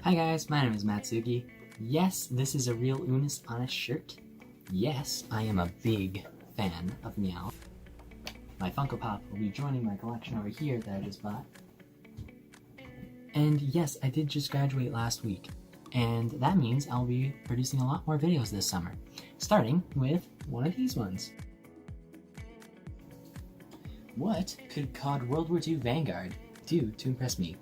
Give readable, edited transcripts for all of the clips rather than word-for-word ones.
Hi guys, my name is Matsugi. Yes, this is a real Honest shirt. Yes, I am a big fan of Meow. My Funko Pop will be joining my collection over here that I just bought. And yes, I did just graduate last week. And that means I'll be producing a lot more videos this summer. Starting with one of these ones. What could COD World War II Vanguard do to impress me?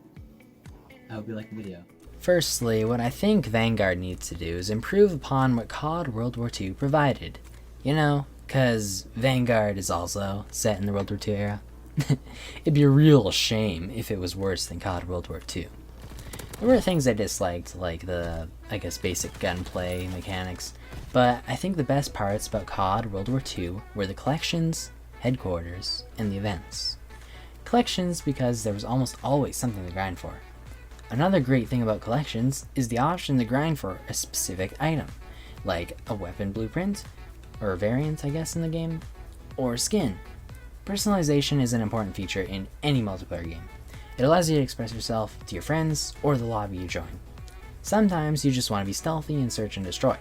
I hope you like the video. Firstly, what I think Vanguard needs to do is improve upon what COD World War II provided. You know, cause Vanguard is also set in the World War II era. It'd be a real shame if it was worse than COD World War II. There were things I disliked, like the, basic gunplay mechanics, but I think the best parts about COD World War II were the collections, headquarters, and the events. Collections because there was almost always something to grind for. Another great thing about collections is the option to grind for a specific item, like a weapon blueprint, or a variant in the game, or skin. Personalization is an important feature in any multiplayer game. It allows you to express yourself to your friends or the lobby you join. Sometimes you just want to be stealthy and search and destroy.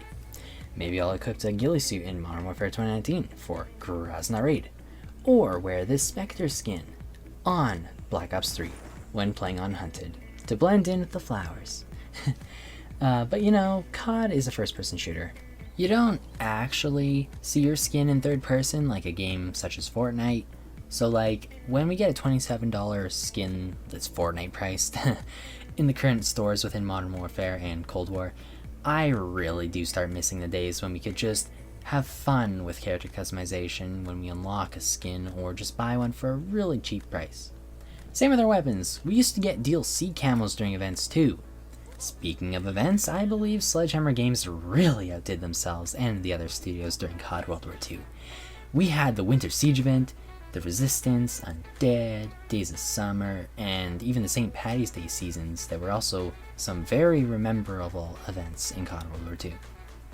Maybe I'll equip a ghillie suit in Modern Warfare 2019 for Krasna Raid, or wear this Spectre skin on Black Ops 3 when playing Unhunted to blend in with the flowers. But you know, COD is a first-person shooter. You don't actually see your skin in third person like a game such as Fortnite. So like, when we get a $27 skin that's Fortnite priced in the current stores within Modern Warfare and Cold War, I really do start missing the days when we could just have fun with character customization when we unlock a skin or just buy one for a really cheap price. Same with our weapons. We used to get DLC camos during events too. Speaking of events, I believe Sledgehammer Games really outdid themselves and the other studios during COD World War II. We had the Winter Siege event, the Resistance, Undead, Days of Summer, and even the St. Patty's Day seasons. There were also some very memorable events in COD World War II.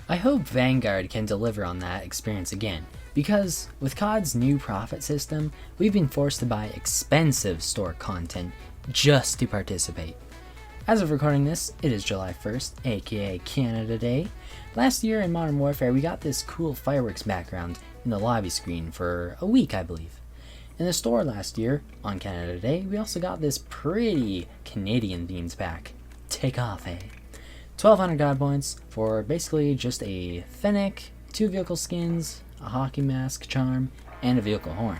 I hope Vanguard can deliver on that experience again, because with COD's new profit system, we've been forced to buy expensive store content just to participate. As of recording this, it is July 1st, aka Canada Day. Last year in Modern Warfare, we got this cool fireworks background in the lobby screen for a week, I believe. In the store last year, on Canada Day, we also got this pretty Canadian themed pack. Take off, eh? 1,200 God points for basically just a Fennec, 2 vehicle skins, a hockey mask charm, and a vehicle horn.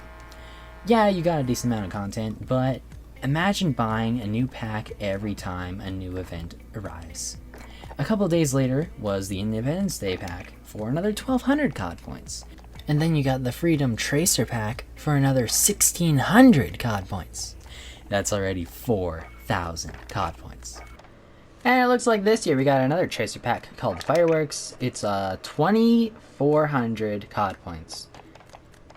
Yeah, you got a decent amount of content, but imagine buying a new pack every time a new event arrives. A couple days later was the Independence Day pack for another 1,200 COD points. And then you got the Freedom Tracer pack for another 1,600 COD points. That's already 4,000 COD points. And it looks like this year we got another Tracer pack called Fireworks. It's 2,400 COD points.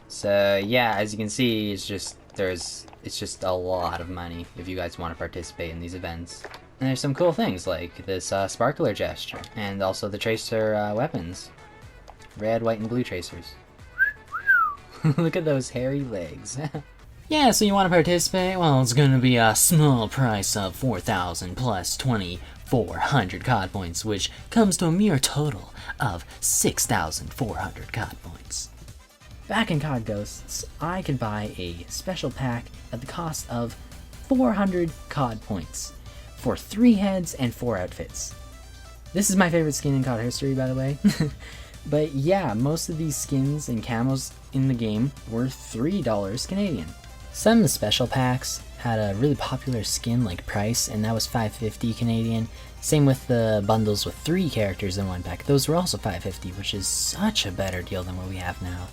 So yeah, as you can see, it's just a lot of money if you guys want to participate in these events. And there's some cool things like this sparkler gesture, and also the Tracer weapons. Red, white, and blue Tracers. Look at those hairy legs. Yeah, so you want to participate? Well, it's going to be a small price of 4,000 plus 2,400 COD points, which comes to a mere total of 6,400 COD points. Back in COD Ghosts, I could buy a special pack at the cost of 400 COD points for 3 heads and 4 outfits. This is my favorite skin in COD history, by the way. But yeah, most of these skins and camos in the game were $3 Canadian. Some special packs had a really popular skin like Price, and that was $5.50 Canadian. Same with the bundles with 3 characters in one pack. Those were also $5.50, which is such a better deal than what we have now.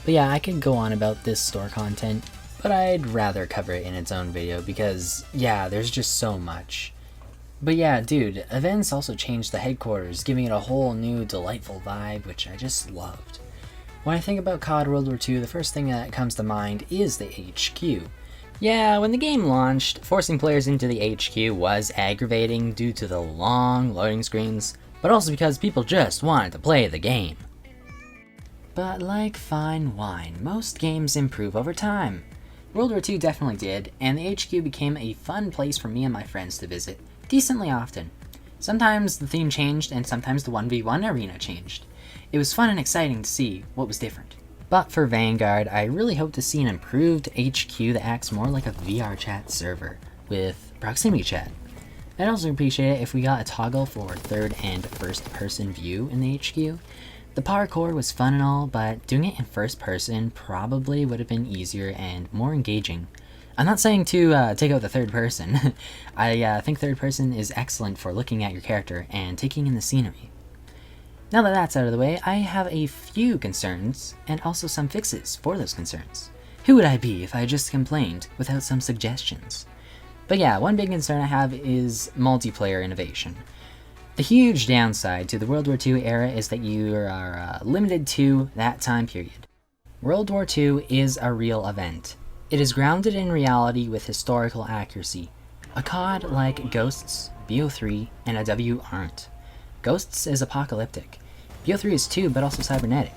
But yeah, I could go on about this store content, but I'd rather cover it in its own video because, yeah, there's just so much. But yeah, dude, events also changed the headquarters, giving it a whole new delightful vibe, which I just loved. When I think about COD World War II, the first thing that comes to mind is the HQ. Yeah, when the game launched, forcing players into the HQ was aggravating due to the long loading screens, but also because people just wanted to play the game. But like fine wine, most games improve over time. World War II definitely did, and the HQ became a fun place for me and my friends to visit decently often. Sometimes the theme changed, and sometimes the 1v1 arena changed. It was fun and exciting to see what was different. But for Vanguard, I really hope to see an improved HQ that acts more like a VR chat server, with proximity chat. I'd also appreciate it if we got a toggle for third and first person view in the HQ. The parkour was fun and all, but doing it in first person probably would have been easier and more engaging. I'm not saying to take out the third person. I think third person is excellent for looking at your character and taking in the scenery. Now that that's out of the way, I have a few concerns and also some fixes for those concerns. Who would I be if I just complained without some suggestions? But yeah, one big concern I have is multiplayer innovation. The huge downside to the World War II era is that you are limited to that time period. World War II is a real event. It is grounded in reality with historical accuracy. A COD like Ghosts, BO3, and WW aren't. Ghosts is apocalyptic. BO3 is too, but also cybernetic.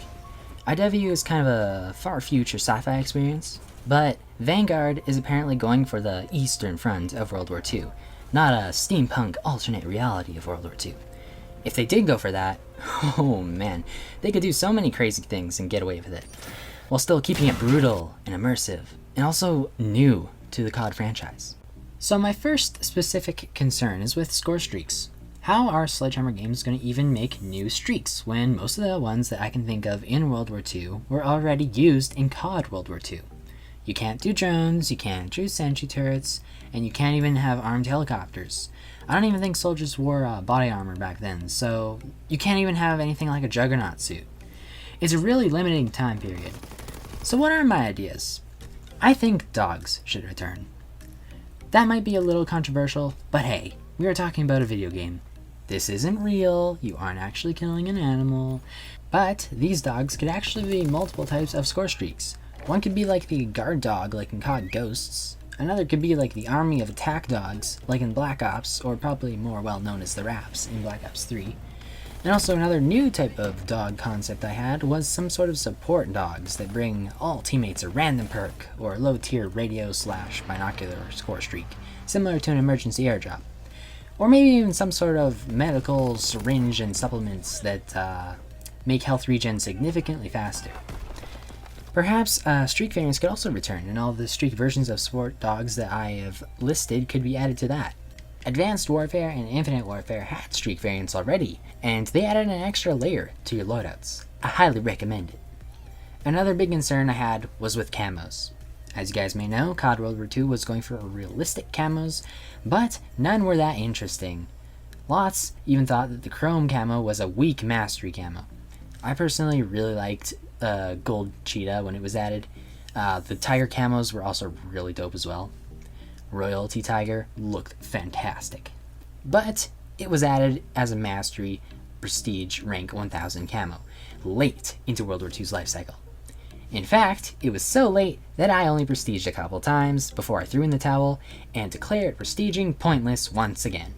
IW is kind of a far future sci-fi experience, but Vanguard is apparently going for the Eastern Front of World War II, not a steampunk alternate reality of World War II. If they did go for that, oh man, they could do so many crazy things and get away with it, while still keeping it brutal and immersive, and also new to the COD franchise. So my first specific concern is with Scorestreaks. How are Sledgehammer Games going to even make new streaks when most of the ones that I can think of in World War II were already used in COD World War II? You can't do drones, you can't do sentry turrets, and you can't even have armed helicopters. I don't even think soldiers wore body armor back then, so you can't even have anything like a Juggernaut suit. It's a really limiting time period. So what are my ideas? I think dogs should return. That might be a little controversial, but hey, we are talking about a video game. This isn't real, you aren't actually killing an animal, but these dogs could actually be multiple types of Scorestreaks. One could be like the guard dog like in COD Ghosts, another could be like the army of attack dogs like in Black Ops, or probably more well known as the Raps in Black Ops 3. And also another new type of dog concept I had was some sort of support dogs that bring all teammates a random perk or low tier radio / binocular Scorestreak, similar to an emergency airdrop. Or maybe even some sort of medical syringe and supplements that make health regen significantly faster. Perhaps streak variants could also return, and all the streak versions of sport dogs that I have listed could be added to that. Advanced Warfare and Infinite Warfare had streak variants already, and they added an extra layer to your loadouts. I highly recommend it. Another big concern I had was with camos. As you guys may know, COD World War II was going for realistic camos, but none were that interesting. Lots even thought that the chrome camo was a weak mastery camo. I personally really liked gold cheetah when it was added. The tiger camos were also really dope as well. Royalty tiger looked fantastic. But it was added as a mastery prestige rank 1000 camo, late into World War II's life cycle. In fact, it was so late that I only prestiged a couple times before I threw in the towel and declared prestiging pointless once again.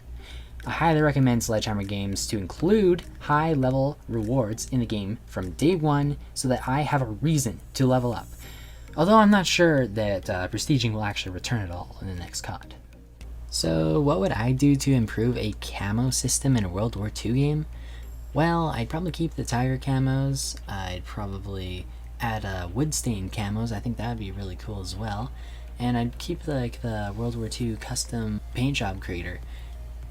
I highly recommend Sledgehammer Games to include high-level rewards in the game from day one so that I have a reason to level up. Although I'm not sure that prestiging will actually return at all in the next COD. So what would I do to improve a camo system in a World War II game? Well, I'd probably keep the tiger camos. I'd probably add wood stain camos. I think that would be really cool as well. And I'd keep like the World War II custom paint job creator.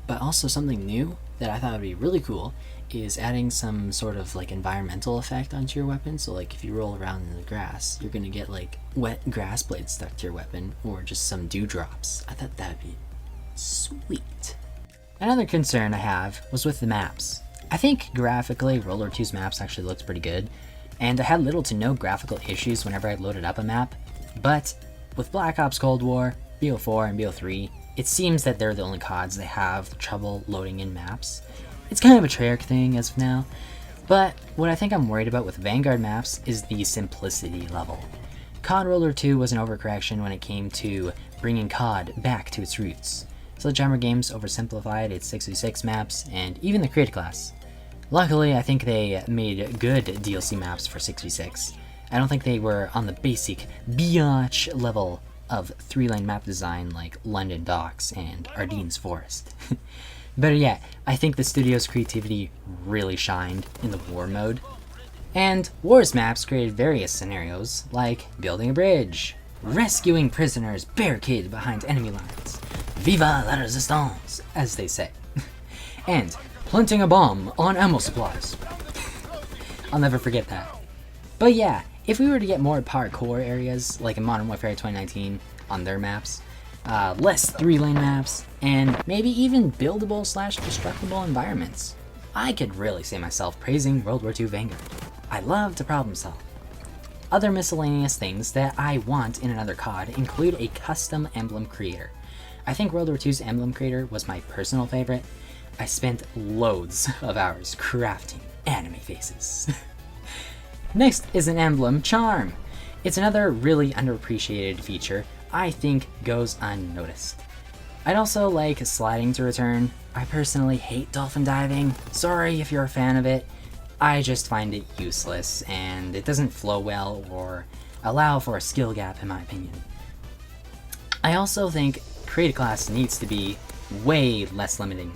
But also something new that I thought would be really cool is adding some sort of like environmental effect onto your weapon. So like if you roll around in the grass, you're gonna get like wet grass blades stuck to your weapon, or just some dewdrops. I thought that'd be sweet. Another concern I have was with the maps. I think graphically World War II's maps actually looked pretty good, and I had little to no graphical issues whenever I loaded up a map, but with Black Ops Cold War, BO4, and BO3, it seems that they're the only CODs that have trouble loading in maps. It's kind of a Treyarch thing as of now, but what I think I'm worried about with Vanguard maps is the simplicity level. COD World War II was an overcorrection when it came to bringing COD back to its roots. Sledgehammer Games oversimplified its 6v6 maps and even the creator class. Luckily, I think they made good DLC maps for 6v6. I don't think they were on the basic biatch level of 3-lane map design like London Docks and Ardennes Forest. Better yet, I think the studio's creativity really shined in the war mode. And Wars maps created various scenarios, like building a bridge, rescuing prisoners barricaded behind enemy lines, Viva la Resistance, as they say, and planting a bomb on ammo supplies. I'll never forget that. But yeah, if we were to get more parkour areas, like in Modern Warfare 2019 on their maps, less 3-lane maps, and maybe even buildable/destructible environments, I could really see myself praising World War II Vanguard. I love to problem solve. Other miscellaneous things that I want in another COD include a custom emblem creator. I think World War II's emblem creator was my personal favorite. I spent loads of hours crafting anime faces. Next is an emblem charm. It's another really underappreciated feature I think goes unnoticed. I'd also like sliding to return. I personally hate dolphin diving. Sorry if you're a fan of it. I just find it useless, and it doesn't flow well or allow for a skill gap in my opinion. I also think create a class needs to be way less limiting.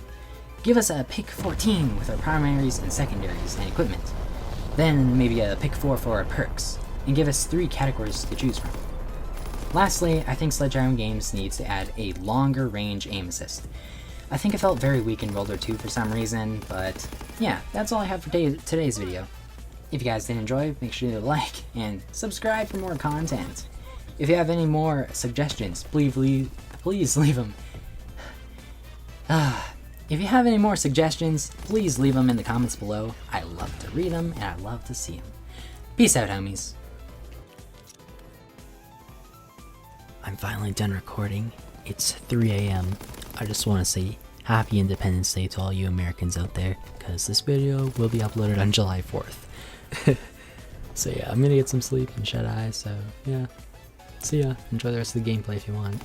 Give us a pick 14 with our primaries and secondaries and equipment. Then maybe a pick 4 for our perks, and give us 3 categories to choose from. Lastly, I think Sledgehammer Games needs to add a longer range aim assist. I think it felt very weak in World War II for some reason, but yeah, that's all I have for today's video. If you guys did enjoy, make sure to like and subscribe for more content. If you have any more suggestions, please leave them. If you have any more suggestions, please leave them in the comments below. I love to read them and I love to see them. Peace out, homies. I'm finally done recording. It's 3 a.m. I just want to say Happy Independence Day to all you Americans out there, because this video will be uploaded on July 4th. So yeah, I'm gonna get some sleep and shut eye, so yeah. See ya. Enjoy the rest of the gameplay if you want.